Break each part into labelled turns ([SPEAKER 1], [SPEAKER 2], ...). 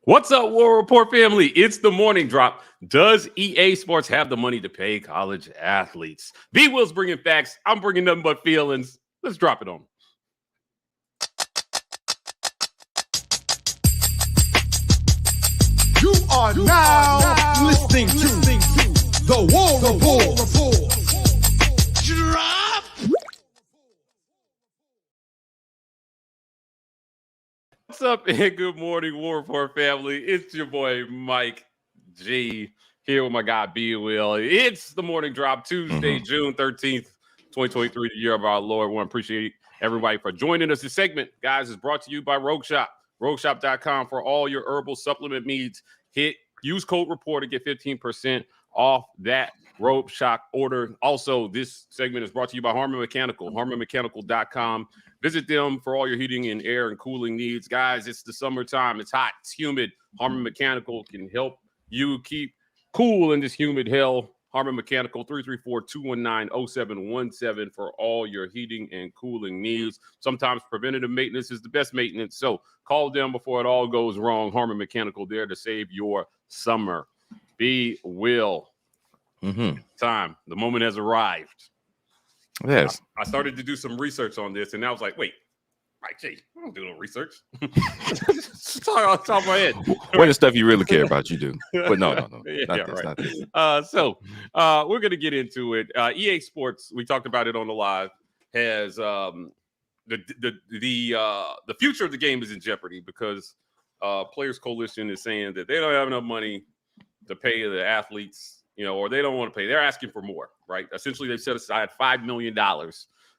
[SPEAKER 1] What's up, War Report family? It's the morning drop. Does EA Sports have the money to pay college athletes? B-Wil's bringing facts. I'm bringing nothing but feelings. Let's drop it on.
[SPEAKER 2] You are now listening to the War Report. Drop.
[SPEAKER 1] What's up and good morning, War Report family? It's your boy Mike G here with my guy B-Wil. It's the morning drop, Tuesday, June 13th, 2023, the year of our Lord. We want to appreciate everybody for joining us. This segment, guys, is brought to you by Rogue Shop. RogueShop.com for all your herbal supplement needs. Use code REPORT to get 15% off that Rogue Shop order. Also, this segment is brought to you by Harmon Mechanical. HarmonMechanical.com. Visit them for all your heating and air and cooling needs. Guys, it's the summertime. It's hot. It's humid. Harmon Mechanical can help you keep cool in this humid hell. Harmon Mechanical, 334-219-0717 for all your heating and cooling needs. Sometimes preventative maintenance is the best maintenance, so call them before it all goes wrong. Harmon Mechanical there to save your summer. B-Wil. Time. The moment has arrived.
[SPEAKER 3] Yes.
[SPEAKER 1] I started to do some research on this, and I was like, wait, Mike G, I don't do no research. It's all off my head.
[SPEAKER 3] When the stuff you really care about, you do. But no.
[SPEAKER 1] Yeah,
[SPEAKER 3] not this,
[SPEAKER 1] right.
[SPEAKER 3] not this.
[SPEAKER 1] So we're going to get into it. EA Sports, we talked about it on the live, has the future of the game is in jeopardy because Players Coalition is saying that they don't have enough money to pay the athletes, or they don't want to pay. They're asking for more, right? Essentially, they've set aside $5 million,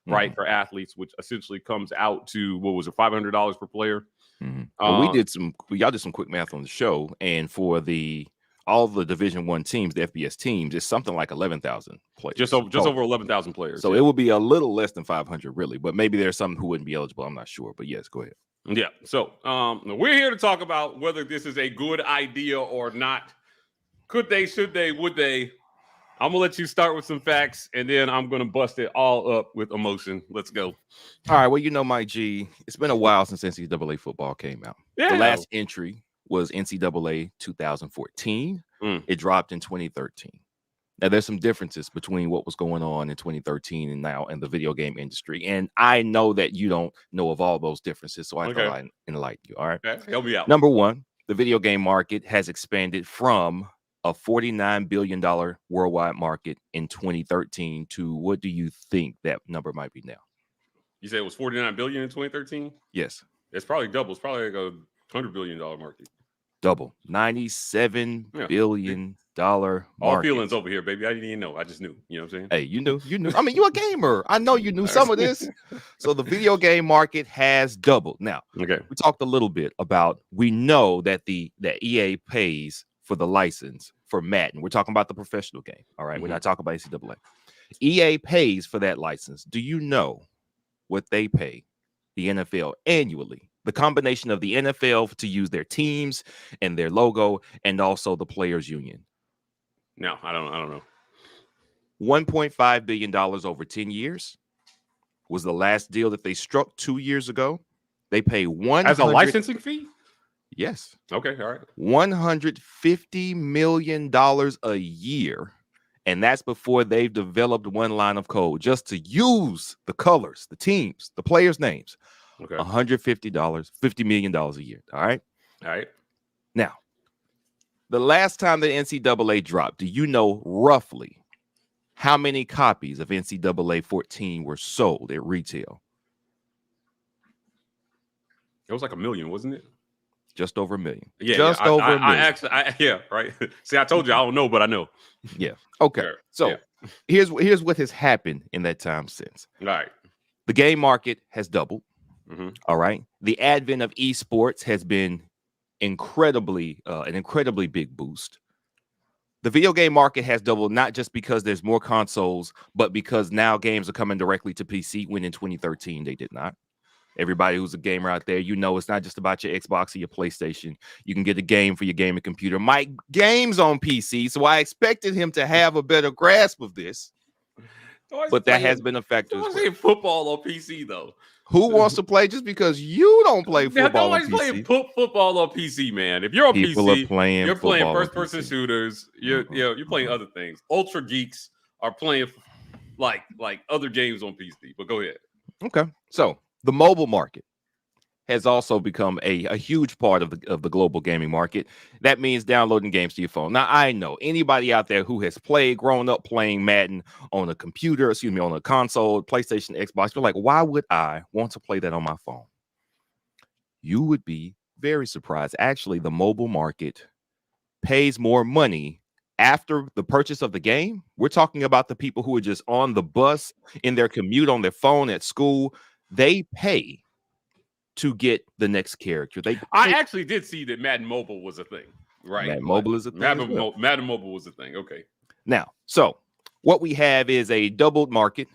[SPEAKER 1] right, for athletes, which essentially comes out to, what was it, $500 per player?
[SPEAKER 3] Well, y'all did some quick math on the show, and for all the Division I teams, the FBS teams, it's something like 11,000 players.
[SPEAKER 1] Just over 11,000 players.
[SPEAKER 3] So it would be a little less than 500, really, but maybe there's some who wouldn't be eligible. I'm not sure, but yes, go ahead.
[SPEAKER 1] Yeah. So we're here to talk about whether this is a good idea or not. Could they, should they, would they? I'm going to let you start with some facts, and then I'm going to bust it all up with emotion. Let's go.
[SPEAKER 3] All right. Well, Mike G, it's been a while since NCAA football came out.
[SPEAKER 1] Yeah.
[SPEAKER 3] The last entry was NCAA 2014. It dropped in 2013. Now, there's some differences between what was going on in 2013 and now in the video game industry. And I know that you don't know of all those differences, so I thought I'd enlighten you. All right.
[SPEAKER 1] Okay. Help me out.
[SPEAKER 3] Number one, the video game market has expanded from a $49 billion worldwide market in 2013 to what do you think that number might be now?
[SPEAKER 1] You said it was $49 billion in 2013?
[SPEAKER 3] Yes.
[SPEAKER 1] It's probably double. It's probably like a $100 billion market.
[SPEAKER 3] Double. $97 billion market.
[SPEAKER 1] All feelings over here, baby. I didn't even know. I just knew. You know what I'm saying?
[SPEAKER 3] Hey, you knew. I mean, you're a gamer. I know you knew some of this. So the video game market has doubled. Now, we talked a little bit about, we know that that EA pays for the license for Madden. We're talking about the professional game. All right. We're not talking about NCAA. EA pays for that license. Do you know what they pay the NFL annually? The combination of the NFL to use their teams and their logo, and also the players union.
[SPEAKER 1] No, I don't know.
[SPEAKER 3] $1.5 billion over 10 years was the last deal that they struck 2 years ago. They pay
[SPEAKER 1] as a licensing fee?
[SPEAKER 3] Yes.
[SPEAKER 1] Okay. All right.
[SPEAKER 3] $150 million a year. And that's before they've developed one line of code just to use the colors, the teams, the players' names. Okay. $50 million a year. All right.
[SPEAKER 1] All right.
[SPEAKER 3] Now, the last time the NCAA dropped, do you know roughly how many copies of NCAA 14 were sold at retail?
[SPEAKER 1] It was like 1 million, wasn't it?
[SPEAKER 3] Just over 1 million.
[SPEAKER 1] Yeah,
[SPEAKER 3] just over 1 million.
[SPEAKER 1] Right. See, I told you I don't know, but I know.
[SPEAKER 3] Yeah. Okay. Sure. So here's what has happened in that time since.
[SPEAKER 1] All right.
[SPEAKER 3] The game market has doubled. All right. The advent of esports has been an incredibly big boost. The video game market has doubled, not just because there's more consoles, but because now games are coming directly to PC, when in 2013 they did not. Everybody who's a gamer out there, it's not just about your Xbox or your PlayStation. You can get a game for your gaming computer. Mike games on PC, so I expected him to have a better grasp of this. But that has been a factor.
[SPEAKER 1] I was saying football on PC, though.
[SPEAKER 3] Who wants to play just because you don't play football on PC?
[SPEAKER 1] Nobody's playing football on PC, man. If you're on
[SPEAKER 3] People
[SPEAKER 1] PC,
[SPEAKER 3] are playing
[SPEAKER 1] you're playing
[SPEAKER 3] football on
[SPEAKER 1] first-person
[SPEAKER 3] PC.
[SPEAKER 1] shooters. You're playing other things. Ultra geeks are playing like other games on PC. But go ahead.
[SPEAKER 3] Okay, so the mobile market has also become a huge part of the global gaming market. That means downloading games to your phone. Now, I know anybody out there who has grown up playing Madden on a computer, on a console, PlayStation, Xbox, you're like, why would I want to play that on my phone? You would be very surprised. Actually, the mobile market pays more money after the purchase of the game. We're talking about the people who are just on the bus, in their commute, on their phone, at school. They pay to get the next character.
[SPEAKER 1] I actually did see that Madden Mobile was a thing, right?
[SPEAKER 3] Madden Mobile is a thing.
[SPEAKER 1] Madden Mobile was a thing. Okay.
[SPEAKER 3] Now, so what we have is a doubled market.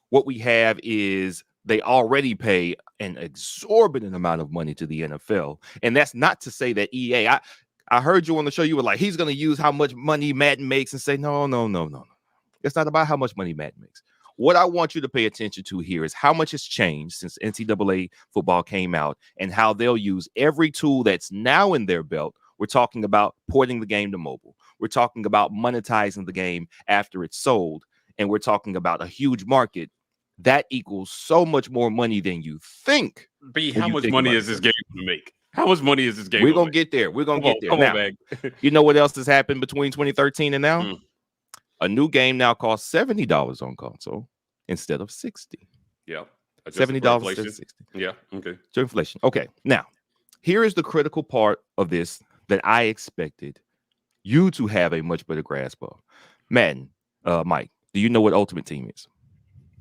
[SPEAKER 3] What we have is they already pay an exorbitant amount of money to the NFL. And that's not to say that EA, I heard you on the show, you were like, he's going to use how much money Madden makes and say, no. It's not about how much money Madden makes. What I want you to pay attention to here is how much has changed since NCAA football came out and how they'll use every tool that's now in their belt. We're talking about porting the game to mobile. We're talking about monetizing the game after it's sold. And we're talking about a huge market that equals so much more money than you think.
[SPEAKER 1] How much money is this game going to make? How much money is this game?
[SPEAKER 3] We're going to get there. We're going to get there. Come on, man. You know what else has happened between 2013 and now? A new game now costs $70 on console instead of $60.
[SPEAKER 1] Yeah.
[SPEAKER 3] $70 instead of $60.
[SPEAKER 1] Yeah. Okay.
[SPEAKER 3] So inflation. Okay. Now, here is the critical part of this that I expected you to have a much better grasp of. Madden, Mike, do you know what Ultimate Team is?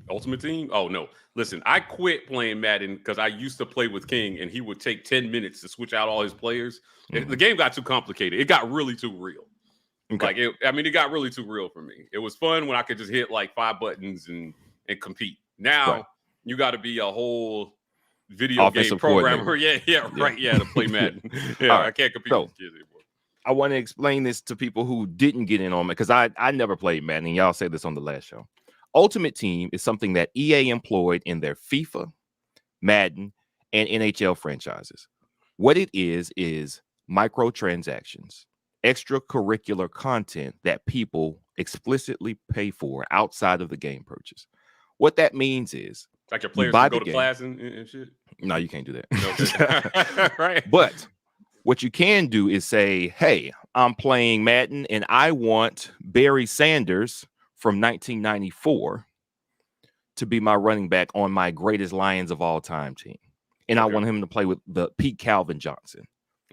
[SPEAKER 1] Ultimate Team? Oh, no. Listen, I quit playing Madden because I used to play with King, and he would take 10 minutes to switch out all his players. The game got too complicated. It got really too real. Okay. It got really too real for me. It was fun when I could just hit like 5 buttons and compete. Now you got to be a whole video game programmer. Yeah, to play Madden. I can't compete with kids anymore.
[SPEAKER 3] I want to explain this to people who didn't get in on it because I never played Madden, and y'all said this on the last show. Ultimate Team is something that EA employed in their FIFA, Madden, and NHL franchises. What it is microtransactions, extracurricular content that people explicitly pay for outside of the game purchase. What that means is
[SPEAKER 1] like your players can go to class and shit.
[SPEAKER 3] No, you can't do that.
[SPEAKER 1] Okay. Right.
[SPEAKER 3] But what you can do is say, hey, I'm playing Madden and I want Barry Sanders from 1994 to be my running back on my greatest Lions of all time team. And I want him to play with the Pete Calvin Johnson.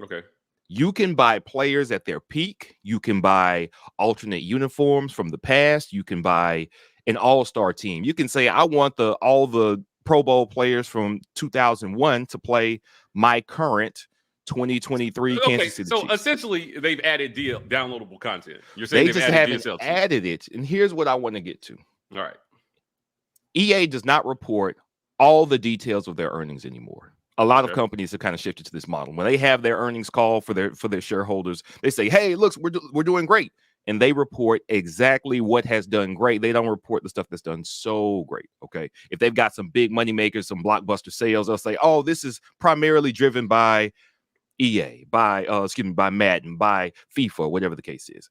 [SPEAKER 1] Okay.
[SPEAKER 3] You can buy players at their peak. You can buy alternate uniforms from the past. You can buy an all-star team. You can say, I want all the Pro Bowl players from 2001 to play my current 2023 Kansas City Chiefs.
[SPEAKER 1] Essentially, they've added downloadable content. You're saying
[SPEAKER 3] they just haven't added it. And here's what I want to get to.
[SPEAKER 1] All right.
[SPEAKER 3] EA does not report all the details of their earnings anymore. A lot of companies have kind of shifted to this model. When they have their earnings call for their shareholders, they say, hey, look, we're doing great. And they report exactly what has done great. They don't report the stuff that's done so great. Okay. If they've got some big money makers, some blockbuster sales, they'll say, oh, this is primarily driven by EA, by Madden, by FIFA, whatever the case is.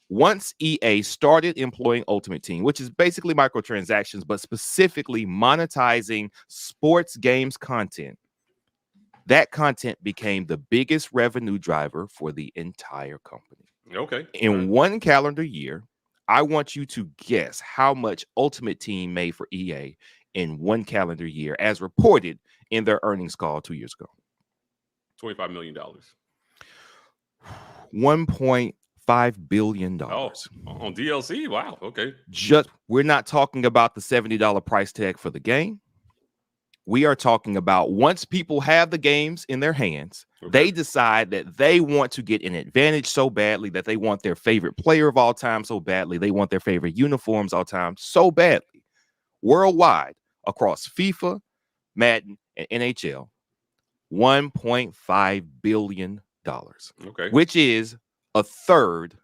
[SPEAKER 3] Once EA started employing Ultimate Team, which is basically microtransactions, but specifically monetizing sports games content, that content became the biggest revenue driver for the entire company.
[SPEAKER 1] Okay.
[SPEAKER 3] In one calendar year, I want you to guess how much Ultimate Team made for EA in one calendar year, as reported in their earnings call 2 years ago.
[SPEAKER 1] $25 million.
[SPEAKER 3] $1.5 billion.
[SPEAKER 1] Oh, on DLC? Wow. Okay.
[SPEAKER 3] We're not talking about the $70 price tag for the game. We are talking about once people have the games in their hands, they decide that they want to get an advantage so badly, that they want their favorite player of all time so badly, they want their favorite uniforms all time so badly. Worldwide, across FIFA, Madden, and NHL, $1.5 billion, which is a third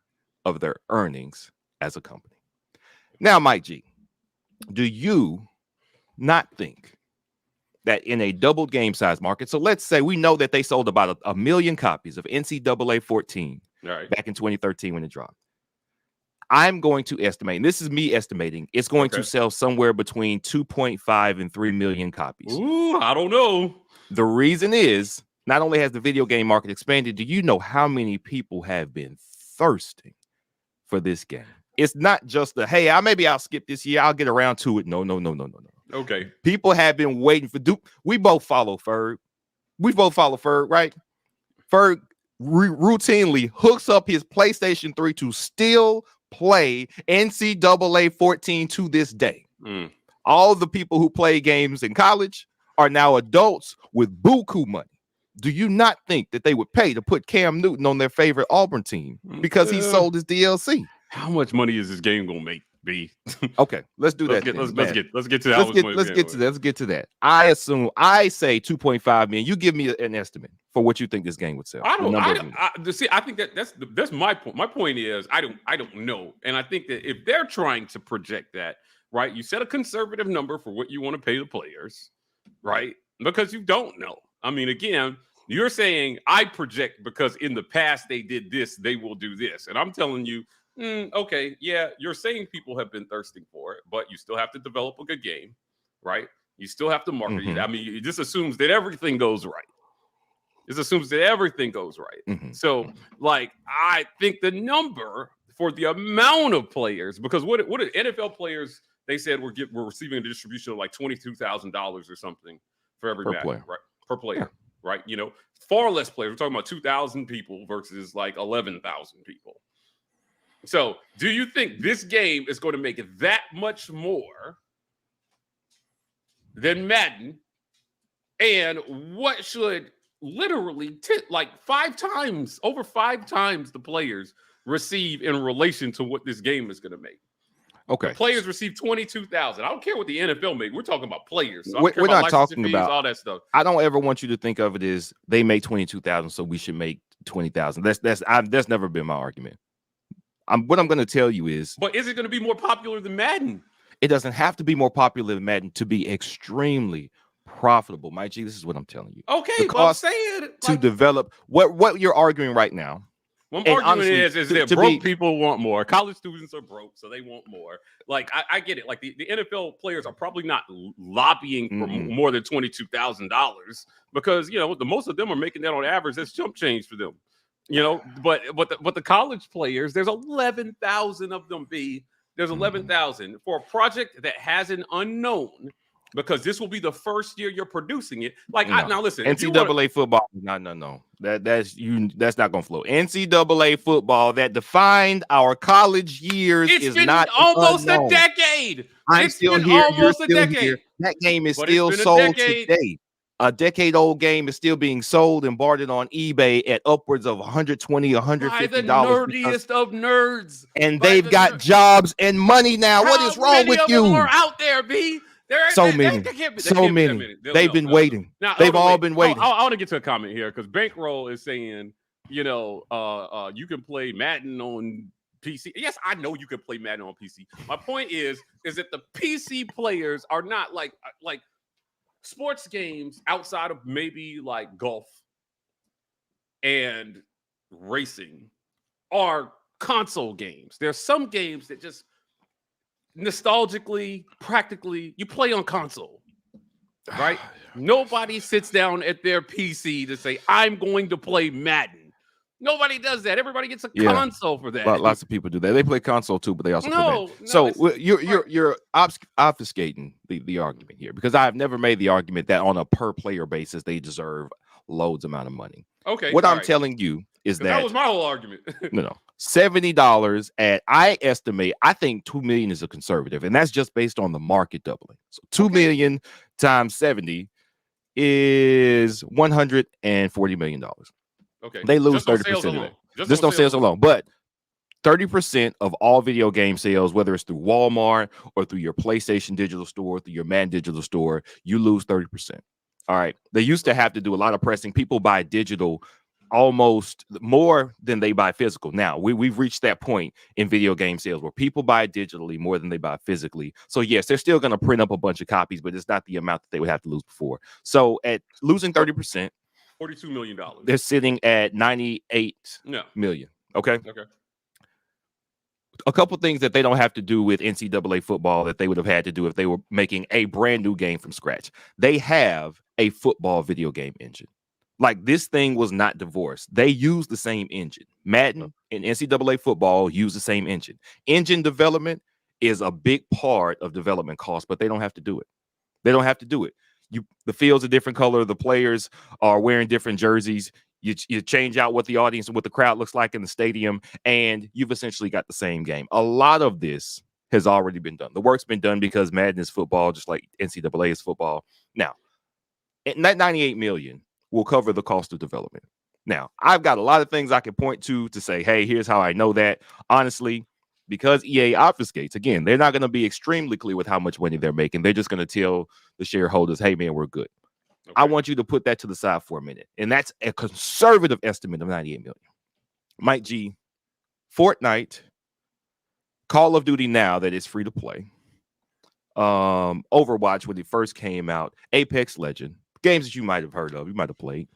[SPEAKER 3] of their earnings as a company. Now, Mike G, do you not think that in a doubled game size market, so let's say we know that they sold about a million copies of NCAA 14 back in 2013 when it dropped. I'm going to estimate, and this is me estimating, it's going to sell somewhere between 2.5 and 3 million copies.
[SPEAKER 1] Ooh, I don't know.
[SPEAKER 3] The reason is, not only has the video game market expanded, do you know how many people have been thirsting for this game? It's not just hey, I'll skip this year, I'll get around to it. No.
[SPEAKER 1] Okay.
[SPEAKER 3] People have been waiting for we both follow Ferg. We both follow Ferg, right? Ferg routinely hooks up his PlayStation 3 to still play NCAA 14 to this day. All the people who play games in college are now adults with buku money. Do you not think that they would pay to put Cam Newton on their favorite Auburn team because he sold his DLC?
[SPEAKER 1] How much money is this game gonna make, B?
[SPEAKER 3] Okay, let's do that.
[SPEAKER 1] Let's get to that.
[SPEAKER 3] Let's get to that. I say 2.5 million. You give me an estimate for what you think this game would sell.
[SPEAKER 1] I think that's my point. My point is I don't know, and I think that if they're trying to project that, right, you set a conservative number for what you want to pay the players, right? Because you don't know. I mean, again, you're saying I project because in the past they did this, they will do this, and I'm telling you. Okay, yeah, you're saying people have been thirsting for it, but you still have to develop a good game, right? You still have to market it. I mean, this assumes that everything goes right. This assumes that everything goes right. So, like, I think the number for the amount of players, because what NFL players, they said we're receiving a distribution of like $22,000 or something for every match, right? Per player, right? You know, far less players. We're talking about 2,000 people versus like 11,000 people. So, do you think this game is going to make it that much more than Madden? And what should literally like over five times the players receive in relation to what this game is going to make?
[SPEAKER 3] Okay.
[SPEAKER 1] The players receive 22,000. I don't care what the NFL make. We're talking about players. So
[SPEAKER 3] we're not talking about
[SPEAKER 1] all that stuff.
[SPEAKER 3] I don't ever want you to think of it as they make 22,000, so we should make 20,000. That's never been my argument. What I'm going to tell you is,
[SPEAKER 1] but is it going to be more popular than Madden?
[SPEAKER 3] It doesn't have to be more popular than Madden to be extremely profitable. Mike G, this is what I'm telling you.
[SPEAKER 1] Okay, but I'm saying
[SPEAKER 3] to develop what you're arguing right now.
[SPEAKER 1] What I'm arguing is that broke people want more. College students are broke, so they want more. Like I get it. Like the NFL players are probably not lobbying for more than $22,000 because the most of them are making that on average. That's chump change for them. But the college players, there's 11,000 of them. There's 11,000 for a project that has an unknown, because this will be the first year you're producing it. Like now, listen,
[SPEAKER 3] NCAA football, no, that's not gonna flow. NCAA football that defined our college years
[SPEAKER 1] it's
[SPEAKER 3] is
[SPEAKER 1] been
[SPEAKER 3] not
[SPEAKER 1] almost
[SPEAKER 3] unknown.
[SPEAKER 1] a decade.
[SPEAKER 3] I'm still here. You're still here. That game is still sold today. A decade-old game is still being sold and bartered on eBay at upwards of $120, $150.
[SPEAKER 1] By the nerdiest of nerds.
[SPEAKER 3] And they've got jobs and money now. What is wrong with you?
[SPEAKER 1] How many of them are out there, B?
[SPEAKER 3] So many. They've been waiting. They've all been waiting.
[SPEAKER 1] I want to get to a comment here because Bankroll is saying, you can play Madden on PC. Yes, I know you can play Madden on PC. My point is that the PC players are not like sports games outside of maybe like golf and racing are console games. There's some games that just nostalgically, practically, you play on console, right? Nobody sits down at their PC to say, I'm going to play Madden. Nobody does that. Everybody gets a console for that.
[SPEAKER 3] Lots of people do that. They play console too, but they also play Madden. So you're obfuscating the argument here, because I've never made the argument that on a per player basis they deserve loads amount of money.
[SPEAKER 1] Okay.
[SPEAKER 3] What I'm telling you is that
[SPEAKER 1] was my whole argument.
[SPEAKER 3] No. $70 I think 2 million is a conservative, and that's just based on the market doubling. So 2 million times 70 is $140 million.
[SPEAKER 1] Okay.
[SPEAKER 3] They lose 30% of it. Just on sales alone. But 30% of all video game sales, whether it's through Walmart or through your PlayStation digital store, through your Madden digital store, you lose 30%. All right. They used to have to do a lot of pressing. People buy digital almost more than they buy physical. Now, we've reached that point in video game sales where people buy digitally more than they buy physically. So, yes, they're still going to print up a bunch of copies, but it's not the amount that they would have to lose before. So, at losing 30%,
[SPEAKER 1] $42 million.
[SPEAKER 3] They're sitting at 98 million. Okay. A couple things that they don't have to do with NCAA football that they would have had to do if they were making a brand new game from scratch. They have a football video game engine. Like, this thing was not divorced. They use the same engine. Madden and NCAA football use the same engine. Engine development is a big part of development costs, but they don't have to do it. They don't have to do it. The field's a different color. The players are wearing different jerseys. You change out what the audience and what the crowd looks like in the stadium, and you've essentially got the same game. A lot of this has already been done. The work's been done because Madden is football, just like NCAA is football. Now, that $98 million will cover the cost of development. Now, I've got a lot of things I can point to say, hey, here's how I know that. Honestly, because EA obfuscates, again, they're not going to be extremely clear with how much money they're making. They're just going to tell the shareholders, hey, man, we're good. Okay. I want you to put that to the side for a minute. And that's a conservative estimate of $98 million. Mike G, Fortnite, Call of Duty now that it's free to play, Overwatch when it first came out, Apex Legend, games that you might have heard of, you might have played.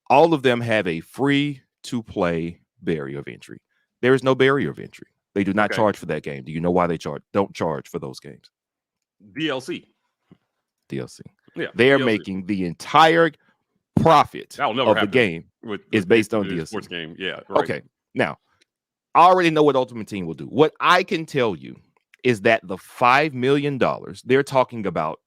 [SPEAKER 3] All of them have a free-to-play barrier of entry. There is no barrier of entry. They do not charge for that game. Do you know why they don't charge for those games?
[SPEAKER 1] DLC.
[SPEAKER 3] Yeah, they are making the entire profit of the game is based on DLC.
[SPEAKER 1] Sports game. Yeah. Right.
[SPEAKER 3] Okay. Now, I already know what Ultimate Team will do. What I can tell you is that the $5 million they're talking about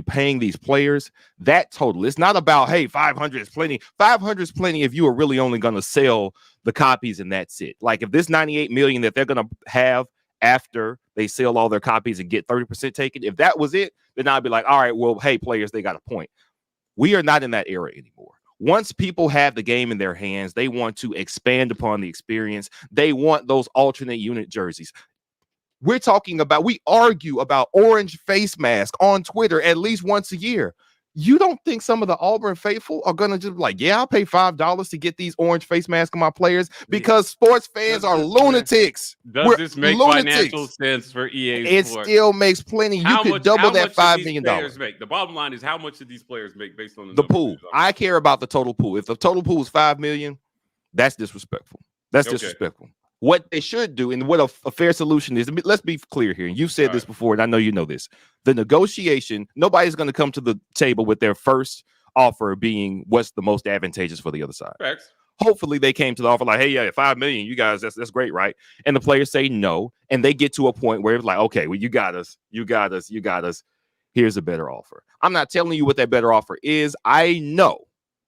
[SPEAKER 3] paying these players, that total, it's not about, hey, 500 is plenty. 500 is plenty if you are really only going to sell the copies and that's it. Like, if this 98 million that they're going to have after they sell all their copies and get 30% taken, if that was it, then I'd be like, all right, well, hey, players, they got a point. We are not in that era anymore. Once people have the game in their hands, they want to expand upon the experience. They want those alternate unit jerseys. We argue about orange face mask on Twitter at least once a year. You don't think some of the Auburn faithful are going to just be like, yeah, I'll pay $5 to get these orange face masks on my players because sports fans are lunatics.
[SPEAKER 1] Does this make financial sense for EA Sports?
[SPEAKER 3] It still makes plenty. You could double that $5 million.
[SPEAKER 1] The bottom line is, how much did these players make based on
[SPEAKER 3] the pool? I care about the total pool. If the total pool is $5 million, that's disrespectful. That's disrespectful. What they should do, and what a fair solution is, let's be clear here. And you've said this before, and I know you know this. The negotiation, nobody's going to come to the table with their first offer being what's the most advantageous for the other side.
[SPEAKER 1] Facts.
[SPEAKER 3] Hopefully they came to the offer like, hey, yeah, $5 million, you guys, that's great, right? And the players say no, and they get to a point where it's like, okay, well, you got us. Here's a better offer. I'm not telling you what that better offer is. I know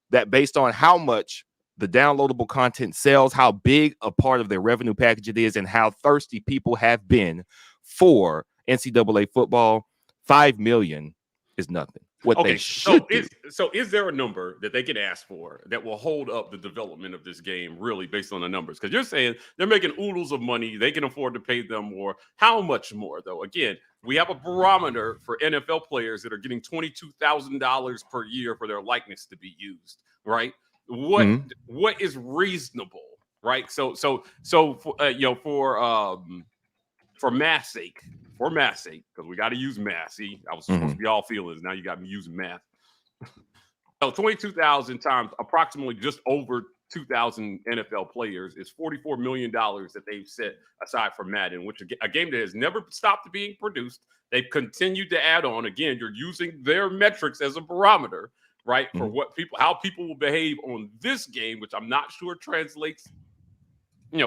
[SPEAKER 3] that based on how much the downloadable content sells, how big a part of their revenue package it is, and how thirsty people have been for NCAA football, $5 million is nothing.
[SPEAKER 1] Is there a number that they can ask for that will hold up the development of this game, really, based on the numbers? Because you're saying they're making oodles of money, they can afford to pay them more. How much more, though? Again, we have a barometer for NFL players that are getting $22,000 per year for their likeness to be used, right? What is reasonable, right? So for math's sake, because we got to use math. See, I was supposed to be all feelings. Now you got me using math. So 22,000 times approximately just over 2,000 NFL players is $44 million that they've set aside for Madden, which a game that has never stopped being produced. They've continued to add on. Again, you're using their metrics as a barometer, right? For how people will behave on this game, which I'm not sure translates,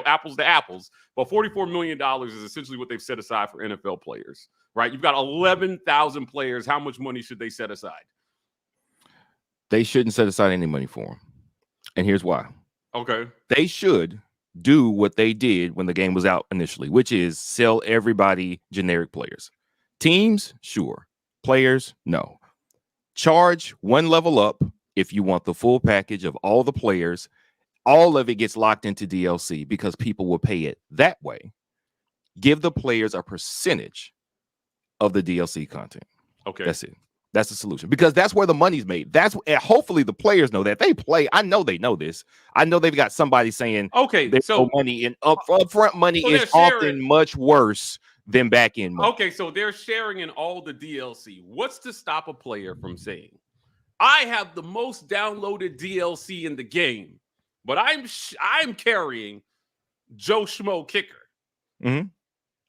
[SPEAKER 1] apples to apples, but $44 million is essentially what they've set aside for NFL players, right? You've got 11,000 players. How much money should they set aside?
[SPEAKER 3] They shouldn't set aside any money for them. And here's why.
[SPEAKER 1] Okay.
[SPEAKER 3] They should do what they did when the game was out initially, which is sell everybody generic players. Teams, sure. Players, no. Charge one level up if you want the full package of all the players. All of it gets locked into DLC because people will pay it that way. Give the players a percentage of the DLC content.
[SPEAKER 1] Okay.
[SPEAKER 3] That's it. That's the solution, because that's where the money's made. That's hopefully the players know that they play. I know they know this. I know they've got somebody saying,
[SPEAKER 1] okay,
[SPEAKER 3] there's
[SPEAKER 1] so
[SPEAKER 3] no money in upfront money is often much worse than back end money.
[SPEAKER 1] Okay, so they're sharing in all the DLC. What's to stop a player from saying, I have the most downloaded DLC in the game, but I'm carrying Joe Schmo kicker,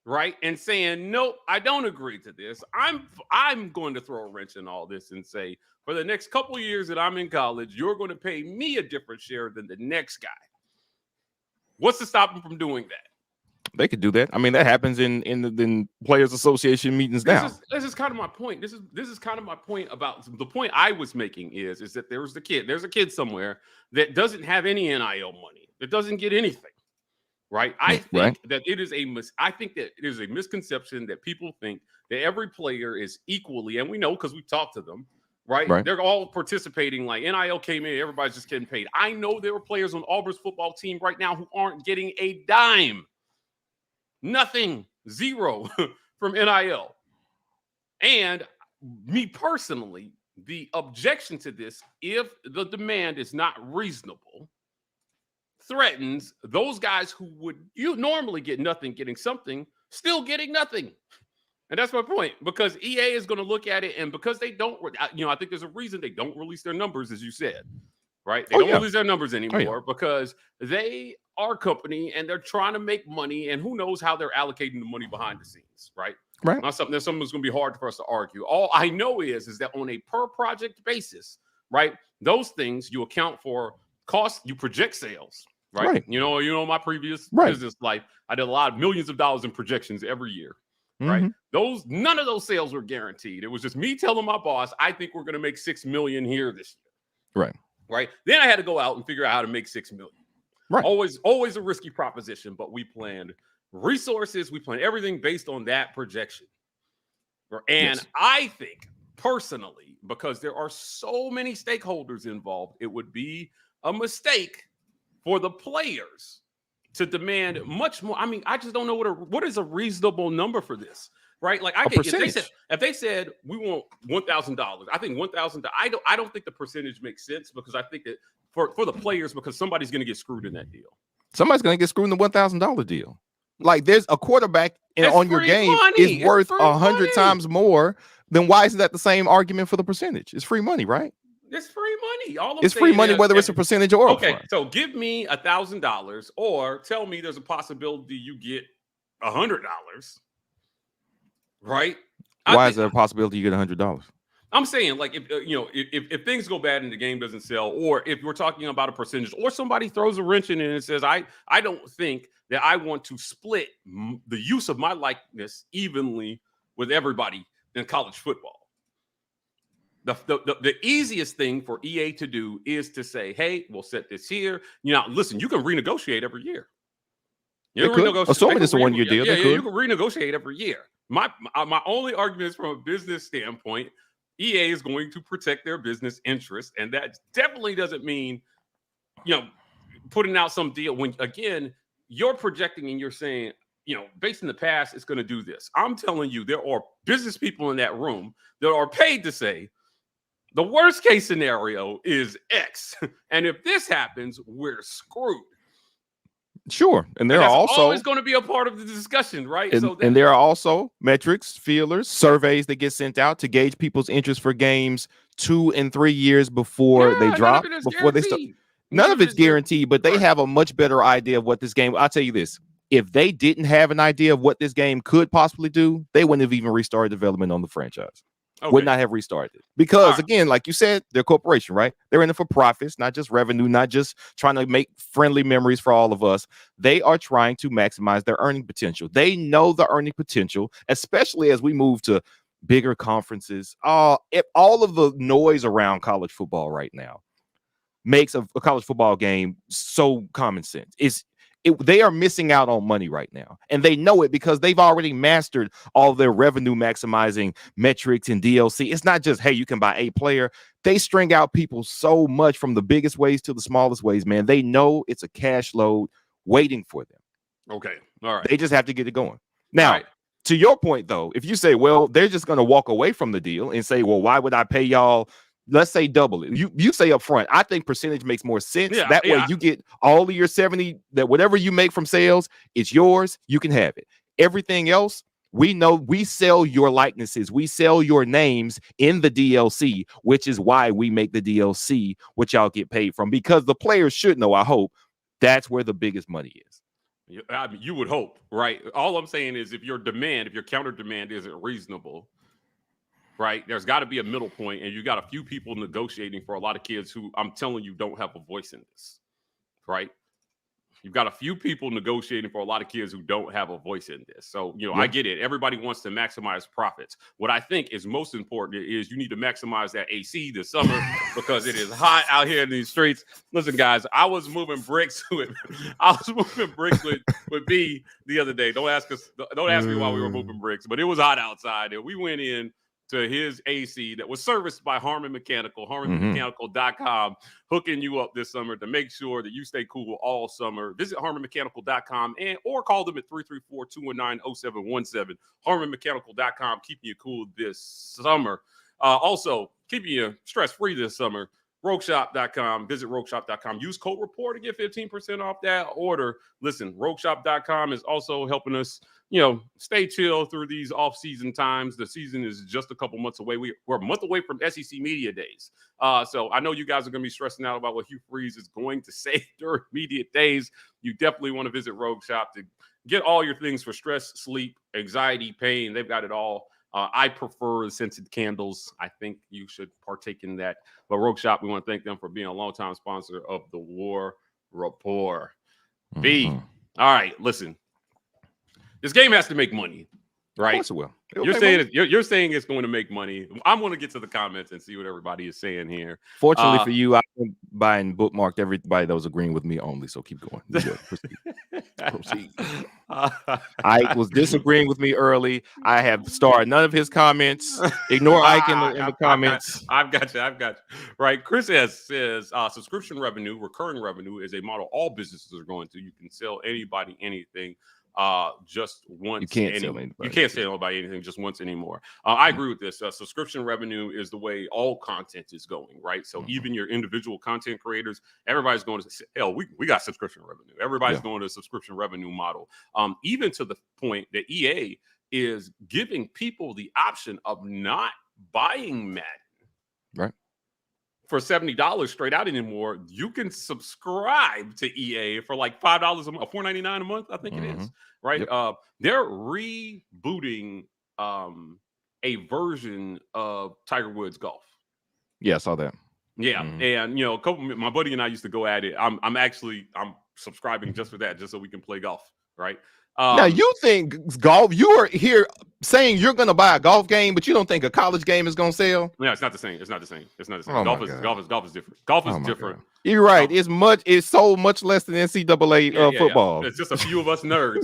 [SPEAKER 1] right? And saying, nope, I don't agree to this. I'm going to throw a wrench in all this and say, for the next couple of years that I'm in college, you're going to pay me a different share than the next guy. What's to stop them from doing that?
[SPEAKER 3] They could do that. I mean, that happens in players association meetings now.
[SPEAKER 1] This is kind of my point. This is kind of my point about the point I was making is that there's a kid somewhere that doesn't have any NIL money, that doesn't get anything, right? I think that it is a misconception that people think that every player is equally, and we know because we talked to them, right? They're all participating. Like NIL came in, everybody's just getting paid. I know there are players on Auburn's football team right now who aren't getting a dime. Nothing, zero from NIL. And me personally, the objection to this, if the demand is not reasonable, threatens those guys who would normally get nothing, getting something, still getting nothing. And that's my point, because EA is going to look at it, and because they don't, I think there's a reason they don't release their numbers, as you said, right? They don't release their numbers anymore because they are a company and they're trying to make money, and who knows how they're allocating the money behind the scenes, right? Not something that's going to be hard for us to argue. All I know is that on a per project basis, right? Those things you account for cost, you project sales, right? You know, my previous business life, I did a lot of millions of dollars in projections every year, right? None of those sales were guaranteed. It was just me telling my boss, I think we're going to make $6 million here this year, right? Then I had to go out and figure out how to make $6 million. Always a risky proposition, but we planned resources, we planned everything based on that projection. And I think personally, because there are so many stakeholders involved, it would be a mistake for the players to demand much more. I mean, I just don't know what is a reasonable number for this, right? Like if they said we want $1,000, I think $1,000. I don't think the percentage makes sense, because I think that for the players, because somebody's going to get screwed in that deal.
[SPEAKER 3] Somebody's going to get screwed in the $1,000 deal. Like, there's a quarterback on your game is worth 100 times more. Then why isn't that the same argument for the percentage? It's free money, right?
[SPEAKER 1] It's free money.
[SPEAKER 3] It's free money, whether it's a percentage or
[SPEAKER 1] upfront. So give me $1,000, or tell me there's a possibility you get $100, right?
[SPEAKER 3] Why is there a possibility you get $100?
[SPEAKER 1] I'm saying, like, if things go bad and the game doesn't sell, or if we're talking about a percentage, or somebody throws a wrench in it and says, I don't think that I want to split the use of my likeness evenly with everybody in college football. The easiest thing for EA to do is to say, hey, we'll set this here. Listen, you can renegotiate every year.
[SPEAKER 3] Assuming it's a one-year deal.
[SPEAKER 1] You can renegotiate every year. My only argument is from a business standpoint. EA is going to protect their business interests, and that definitely doesn't mean, putting out some deal when, again, you're projecting and you're saying, based in the past, it's going to do this. I'm telling you, there are business people in that room that are paid to say, the worst case scenario is X, and if this happens, we're screwed.
[SPEAKER 3] Sure, and there are also
[SPEAKER 1] always going to be a part of the discussion, right?
[SPEAKER 3] And there are also metrics, feelers, surveys that get sent out to gauge people's interest for games 2 and 3 years before they drop. Before they start, none of it's guaranteed, but they have a much better idea of what this game. I'll tell you this: if they didn't have an idea of what this game could possibly do, they wouldn't have even restarted development on the franchise. Would not have restarted it. Because again, like you said, they're a corporation, right? They're in it for profits, not just revenue, not just trying to make friendly memories for all of us. They are trying to maximize their earning potential. They know the earning potential, especially as we move to bigger conferences. If all of the noise around college football right now makes a college football game so common sense. They are missing out on money right now, and they know it because they've already mastered all their revenue maximizing metrics and DLC. It's not just, hey, you can buy a player. They string out people so much from the biggest ways to the smallest ways, man. They know it's a cash load waiting for them.
[SPEAKER 1] Okay. All right.
[SPEAKER 3] They just have to get it going. Now, to your point, though, if you say, well, they're just going to walk away from the deal and say, well, why would I pay y'all? Let's say double it. You say up front, I think percentage makes more sense. That way you get all of your 70, that whatever you make from sales, it's yours. You can have it. Everything else, we know we sell your likenesses. We sell your names in the DLC, which is why we make the DLC, which y'all get paid from, because the players should know, I hope, that's where the biggest money is.
[SPEAKER 1] I mean, you would hope, right? All I'm saying is if your counter demand isn't reasonable, right, there's got to be a middle point, and you got a few people negotiating for a lot of kids who I'm telling you don't have a voice in this, right? You've got a few people negotiating for a lot of kids who don't have a voice in this. So, I get it. Everybody wants to maximize profits. What I think is most important is you need to maximize that AC this summer because it is hot out here in these streets. Listen, guys, I was moving bricks with B the other day. Don't ask me why we were moving bricks, but it was hot outside, and we went in to his AC that was serviced by Harmon Mechanical, harmonmechanical.com, hooking you up this summer to make sure that you stay cool all summer. Visit harmonmechanical.com or call them at 334-219-0717. harmonmechanical.com, keeping you cool this summer. Also, keeping you stress-free this summer. Rogueshop.com. Visit rogueshop.com. Use code REPORT to get 15% off that order. Listen, rogueshop.com is also helping us, stay chill through these off-season times. The season is just a couple months away. We're a month away from SEC Media Days. So I know you guys are going to be stressing out about what Hugh Freeze is going to say during Media Days. You definitely want to visit Rogue Shop to get all your things for stress, sleep, anxiety, pain. They've got it all. I prefer the scented candles. I think you should partake in that. But Rogue Shop, we want to thank them for being a longtime sponsor of the War Report. B, all right, listen. This game has to make money, right?
[SPEAKER 3] Of course it will.
[SPEAKER 1] You're saying it's going to make money. I'm going to get to the comments and see what everybody is saying here.
[SPEAKER 3] Fortunately for you, I've been buying bookmarked everybody that was agreeing with me only. So keep going. Proceed. Ike was disagreeing with me early. I have starred none of his comments. Ignore Ike in the comments.
[SPEAKER 1] I've got you. Right. Chris says subscription revenue, recurring revenue is a model all businesses are going to. You can sell anybody anything. Just once.
[SPEAKER 3] You can't sell
[SPEAKER 1] anybody anything just once anymore. I agree with this. Subscription revenue is the way all content is going, right? So even your individual content creators, everybody's going to say, hell, we got subscription revenue. Everybody's going to a subscription revenue model. Even to the point that EA is giving people the option of not buying Madden.
[SPEAKER 3] Right.
[SPEAKER 1] For $70 straight out anymore, you can subscribe to EA for like $5 a month, $4.99 a month, I think it is, right? Yep. They're rebooting a version of Tiger Woods golf.
[SPEAKER 3] Yeah, I saw that.
[SPEAKER 1] Yeah, and my buddy and I used to go at it. I'm subscribing just for that, just so we can play golf, right?
[SPEAKER 3] Now you think golf? You are here saying you're going to buy a golf game, but you don't think a college game is going to sell?
[SPEAKER 1] Yeah, it's not the same. Oh, golf is different. Golf is different.
[SPEAKER 3] God. You're right. It's so much less than NCAA football.
[SPEAKER 1] Yeah. It's just a few of us nerds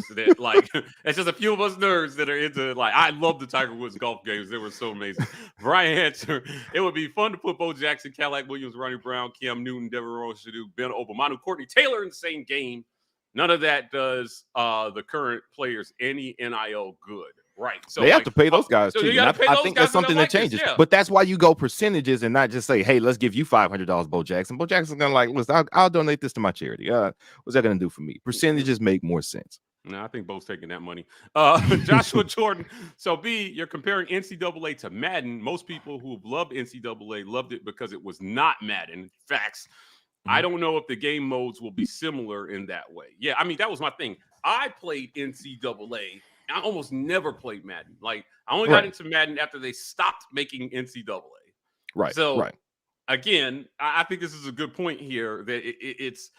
[SPEAKER 1] that are into I love the Tiger Woods golf games. They were so amazing. Brian Hancher, it would be fun to put Bo Jackson, Cadillac Williams, Ronnie Brown, Cam Newton, Devin Rochedu, Ben Obamanu, Courtney Taylor in the same game. None of that does the current players any NIL good, right? So
[SPEAKER 3] they have to pay those guys too. I think that's something that changes.
[SPEAKER 1] Yeah.
[SPEAKER 3] But that's why you go percentages and not just say, "Hey, let's give you $500, Bo Jackson." Bo Jackson's gonna listen. I'll donate this to my charity. What's that gonna do for me? Percentages make more sense.
[SPEAKER 1] No, I think Bo's taking that money. Joshua Jordan. So B, you're comparing NCAA to Madden. Most people who loved NCAA loved it because it was not Madden. Facts. I don't know if the game modes will be similar in that way. Yeah, I mean, that was my thing. I played NCAA. I almost never played Madden. I only got into Madden after they stopped making NCAA.
[SPEAKER 3] Right.
[SPEAKER 1] So, again, I think this is a good point here that it's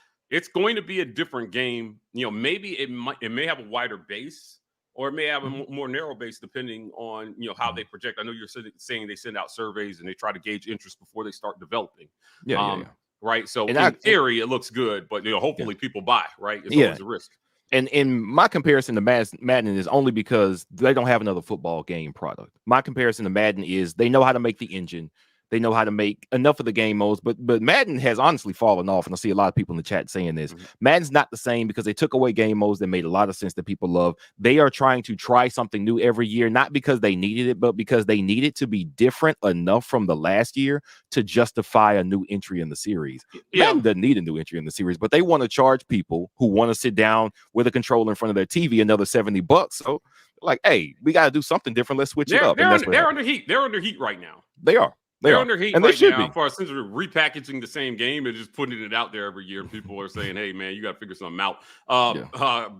[SPEAKER 1] going to be a different game. Maybe it may have a wider base or it may have a more narrow base depending on, how they project. I know you're saying they send out surveys and they try to gauge interest before they start developing. Yeah. Right. So in theory, it looks good, but hopefully people buy, right? It's always a risk.
[SPEAKER 3] And in my comparison to Madden is only because they don't have another football game product. My comparison to Madden is they know how to make the engine. They know how to make enough of the game modes, but Madden has honestly fallen off, and I see a lot of people in the chat saying this. Madden's not the same because they took away game modes that made a lot of sense that people love. They are trying to try something new every year, not because they needed it, but because they need it to be different enough from the last year to justify a new entry in the series. Madden doesn't need a new entry in the series, but they want to charge people who want to sit down with a controller in front of their TV another $70. So, like, hey, we got to do something different. Let's switch it up.
[SPEAKER 1] They're under heat. They're under heat right now.
[SPEAKER 3] They are.
[SPEAKER 1] They're under heat and right now for essentially repackaging the same game and just putting it out there every year. People are saying, hey, man, you got to figure something out.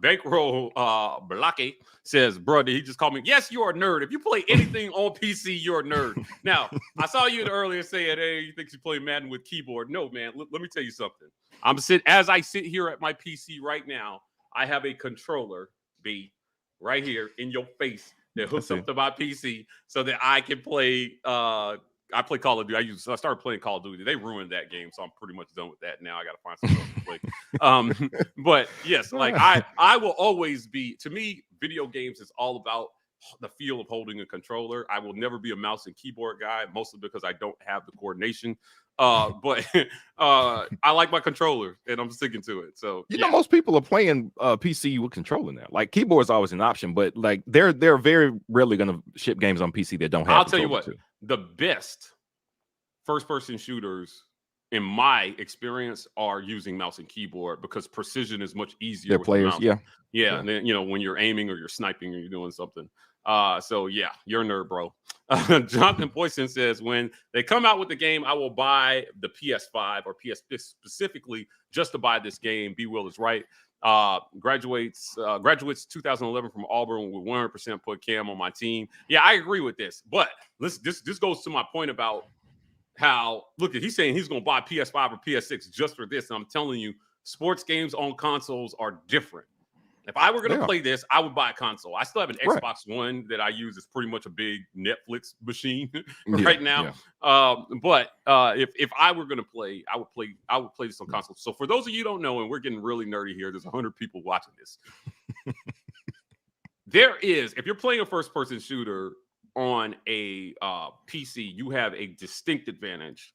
[SPEAKER 1] Bankroll Blake says, bro, did he just call me? Yes, you're a nerd. If you play anything on PC, you're a nerd. Now, I saw you earlier saying, hey, you think you play Madden with keyboard. No, man, let me tell you something. As I sit here at my PC right now, I have a controller, B, right here in your face that hooks up to my PC so that I can play I play Call of Duty. I started playing Call of Duty. They ruined that game, so I'm pretty much done with that now. I got to find something else to play. But yes, like I will always be. To me, video games is all about the feel of holding a controller. I will never be a mouse and keyboard guy, mostly because I don't have the coordination. But I like my controller, and I'm sticking to it. So
[SPEAKER 3] you know, most people are playing PC with controller now. Like keyboard is always an option, but like they're very rarely going to ship games on PC that don't have.
[SPEAKER 1] I'll tell you what. The best first-person shooters, in my experience, are using mouse and keyboard because precision is much easier.
[SPEAKER 3] They're players, yeah.
[SPEAKER 1] And then when you're aiming or you're sniping or you're doing something. So yeah, you're a nerd, bro. Jonathan Boyson says, when they come out with the game, I will buy the PS5 or PS6 specifically just to buy this game. B-Wil is right. Graduates 2011 from Auburn with 100% put Cam on my team. Yeah, I agree with this. But this goes to my point about how, look, he's saying he's going to buy PS5 or PS6 just for this. And I'm telling you, sports games on consoles are different. If I were going to play this, I would buy a console. I still have an Xbox One that I use. It's pretty much a big Netflix machine right now. But if I were going to play, I would play this on console. So for those of you who don't know, and we're getting really nerdy here, there's 100 people watching this. If you're playing a first-person shooter on a PC, you have a distinct advantage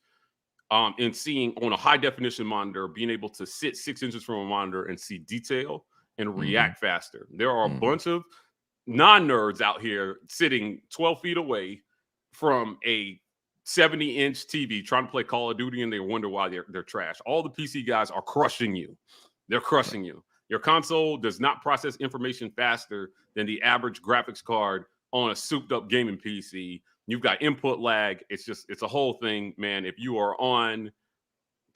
[SPEAKER 1] in seeing on a high-definition monitor, being able to sit 6 inches from a monitor and see detail and react faster. There are a bunch of non-nerds out here sitting 12 feet away from a 70-inch TV trying to play Call of Duty, and they wonder why they're trash. All the PC guys are crushing you. They're crushing you. Your console does not process information faster than the average graphics card on a souped-up gaming PC. You've got input lag. It's a whole thing, man. If you are on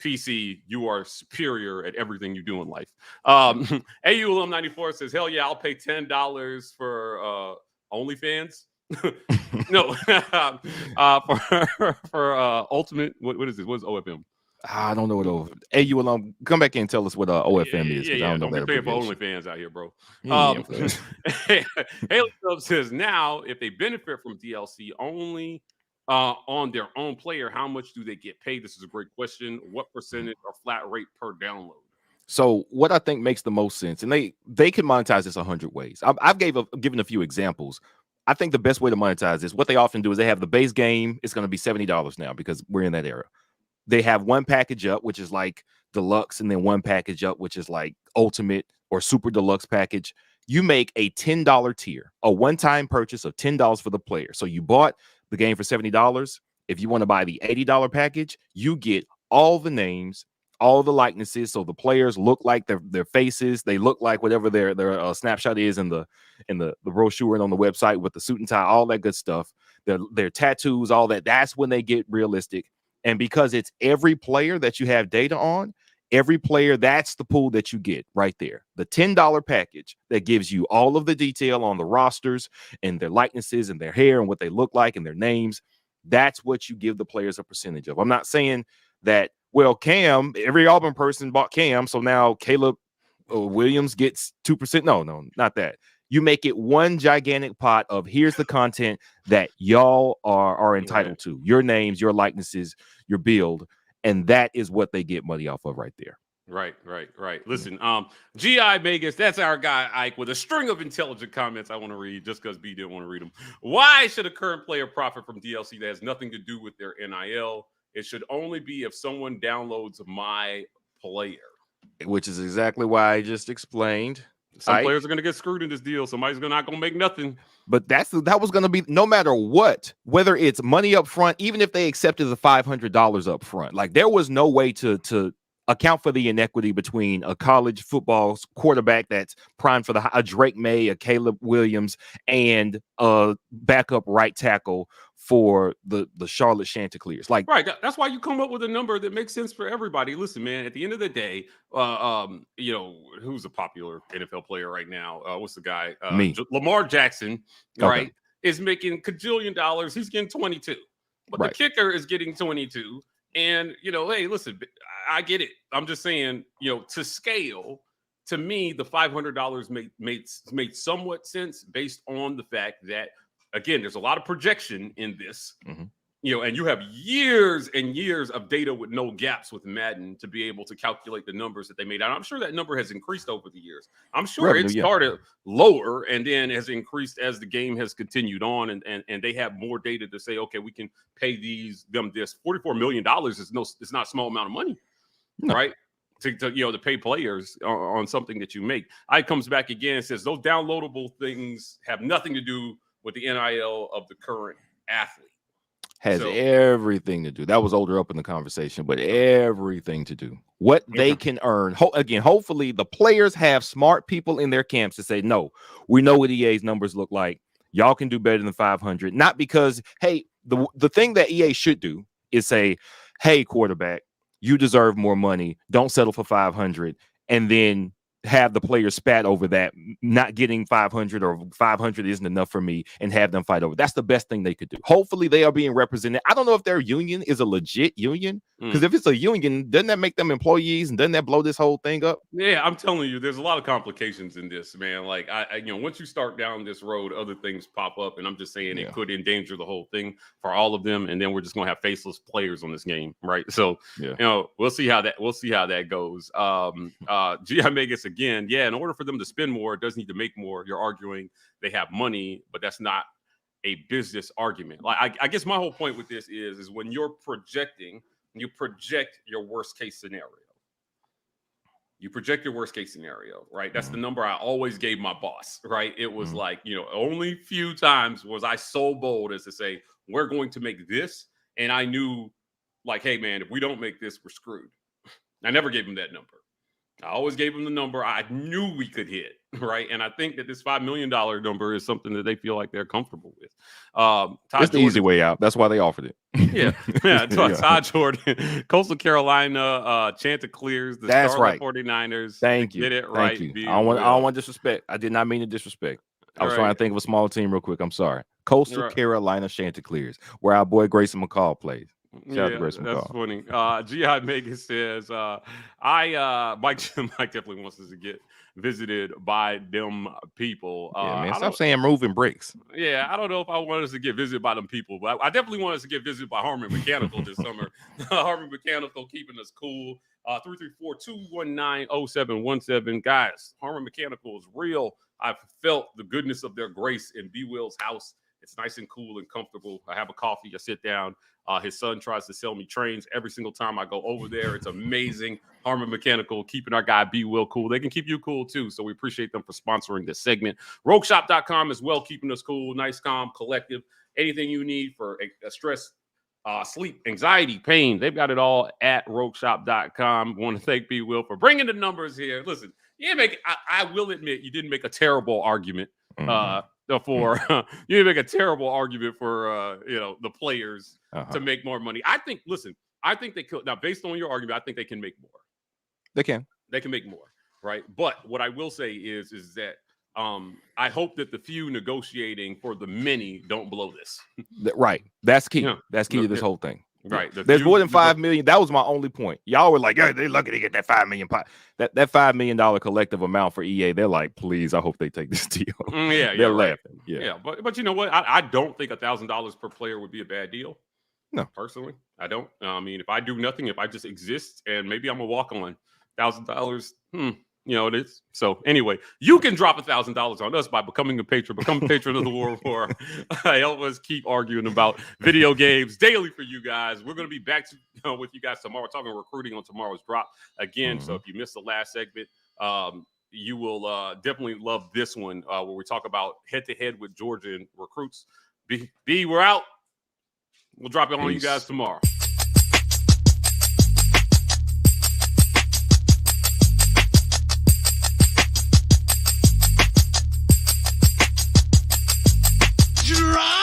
[SPEAKER 1] PC, you are superior at everything you do in life. AU Alum 94 says, hell yeah, I'll pay $10 for OnlyFans. No, for Ultimate. What is this? What is OFM?
[SPEAKER 3] I don't know what OFM. AU Alum, come back in and tell us what OFM is.
[SPEAKER 1] Yeah,
[SPEAKER 3] I don't know
[SPEAKER 1] that. Paying for OnlyFans out here, bro. Haley Stubbs says, now if they benefit from DLC only on their own player, how much do they get paid? This is a great question. What percentage or flat rate per download?
[SPEAKER 3] So what I think makes the most sense, and they can monetize this 100 ways. I've given a few examples. I think the best way to monetize this, what they often do is they have the base game. It's going to be $70 now because we're in that era. They have one package up, which is like deluxe, and then one package up, which is like ultimate or super deluxe package. You make a $10 tier, a one-time purchase of $10 for the player. So you bought the game for $70. If you want to buy the $80 package, you get all the names, all the likenesses. So the players look like their faces. They look like whatever their snapshot is in the brochure and on the website with the suit and tie, all that good stuff. Their tattoos, all that. That's when they get realistic. And because it's every player that you have data on, every player, that's the pool that you get right there. The $10 package that gives you all of the detail on the rosters and their likenesses and their hair and what they look like and their names. That's what you give the players a percentage of. I'm not saying that, well, Cam, every Auburn person bought Cam, so now Caleb Williams gets 2%. No, not that. You make it one gigantic pot of here's the content that y'all are entitled to. Your names, your likenesses, your build. And that is what they get money off of right there.
[SPEAKER 1] Right. Listen, GI Vegas, that's our guy Ike with a string of intelligent comments I want to read just because B didn't want to read them. Why should a current player profit from DLC that has nothing to do with their NIL? It should only be if someone downloads my player.
[SPEAKER 3] Which is exactly why I just explained.
[SPEAKER 1] Some players are going to get screwed in this deal. Somebody's not going to make nothing.
[SPEAKER 3] But that was going to be no matter what, whether it's money up front, even if they accepted the $500 up front. Like there was no way to account for the inequity between a college football quarterback that's primed for a Drake May, a Caleb Williams, and a backup right tackle for the Charlotte Chanticleers. Like,
[SPEAKER 1] right. That's why you come up with a number that makes sense for everybody. Listen, man, at the end of the day, you know, who's a popular NFL player right now? What's the guy?
[SPEAKER 3] Me.
[SPEAKER 1] Lamar Jackson, right, is making $1 cajillion. He's getting 22. But the kicker is getting 22. And, you know, hey, listen, I get it. I'm just saying, you know, to scale, to me, the $500 made somewhat sense based on the fact that, again, there's a lot of projection in this, you know, and you have years and years of data with no gaps with Madden to be able to calculate the numbers that they made. And I'm sure that number has increased over the years. I'm sure it started lower and then has increased as the game has continued on, and they have more data to say, okay, we can pay them this. $44 million is it's not a small amount of money, right? To you know, to pay players on something that you make. I comes back again and says those downloadable things have nothing to do with the NIL of the current athlete.
[SPEAKER 3] Has everything to do. That was older up in the conversation, but everything to do. What they can earn. Again, hopefully the players have smart people in their camps to say, no, we know what EA's numbers look like. Y'all can do better than 500. Not because, hey, the thing that EA should do is say, hey, quarterback, you deserve more money. Don't settle for 500. And then have the players spat over that, not getting 500 or 500 isn't enough for me, and have them fight over. That's the best thing they could do. Hopefully they are being represented. I don't know if their union is a legit union, because if it's a union, doesn't that make them employees, and doesn't that blow this whole thing up?
[SPEAKER 1] Yeah, I'm telling you, there's a lot of complications in this, man. Like I you know, once you start down this road, other things pop up, and I'm just saying it could endanger the whole thing for all of them, and then we're just gonna have faceless players on this game, right? So you know, we'll see how that goes. G.I. Vegas again, in order for them to spend more, it does need to make more. You're arguing they have money, but that's not a business argument. Like I guess my whole point with this is when you're projecting, you project your worst case scenario. You project your worst case scenario, right? That's the number I always gave my boss, right? It was like, you know, only few times was I so bold as to say, we're going to make this. And I knew, like, hey, man, if we don't make this, we're screwed. I never gave him that number. I always gave him the number I knew we could hit, right? And I think that this $5 million number is something that they feel like they're comfortable with.
[SPEAKER 3] It's the easy way out. That's why they offered
[SPEAKER 1] it. Todd Jordan, Coastal Carolina, Chanticleers, the Charlotte 49ers.
[SPEAKER 3] Thank you.
[SPEAKER 1] Get it right. I
[SPEAKER 3] don't want disrespect. I did not mean to disrespect. I was trying to think of a small team real quick. I'm sorry. Coastal Carolina Chanticleers, where our boy Grayson McCall plays.
[SPEAKER 1] That's funny. G.I. Megan says, Mike definitely wants us to get visited by them people.
[SPEAKER 3] Man, stop saying moving bricks.
[SPEAKER 1] Yeah, I don't know if I want us to get visited by them people, but I definitely want us to get visited by Harmon Mechanical this summer. Harmon Mechanical keeping us cool. 334-219-0717. Guys, Harmon Mechanical is real. I've felt the goodness of their grace in B-Wil's house. It's nice and cool and comfortable. I have a coffee. I sit down. His son tries to sell me trains every single time I go over there. It's amazing. Harmon Mechanical, keeping our guy B-Wil cool. They can keep you cool too. So we appreciate them for sponsoring this segment. RogueShop.com as well, keeping us cool. Nice, calm, collective. Anything you need for a stress, sleep, anxiety, pain, they've got it all at RogueShop.com. Want to thank B-Wil for bringing the numbers here. Listen, I will admit you didn't make a terrible argument. You didn't make a terrible argument for the players to make more money. I think they could. Now, based on your argument, I think they can make more. They can make more, right? But what I will say is that I hope that the few negotiating for the many don't blow this.
[SPEAKER 3] Right. That's key. That's key to this whole thing.
[SPEAKER 1] Right.
[SPEAKER 3] There's more than 5 million. That was my only point. Y'all were like, yeah, they're lucky to get that 5 million pot. That $5 million collective amount for EA. They're like, please, I hope they take this deal. They're laughing. Yeah.
[SPEAKER 1] But you know what? I don't think $1,000 per player would be a bad deal.
[SPEAKER 3] No,
[SPEAKER 1] personally, I don't. I mean, if I do nothing, if I just exist and maybe I'm a walk-on $1,000. You know, it is. So anyway, you can drop $1,000 on us by becoming a patron. Become a patron of the War Report. Help us keep arguing about video games daily for you guys. We're going to be back with you guys tomorrow. We're talking recruiting on tomorrow's drop again. So if you missed the last segment, you will definitely love this one where we talk about head-to-head with Georgia and recruits. B, we're out. We'll drop it on you guys tomorrow.
[SPEAKER 2] Drop.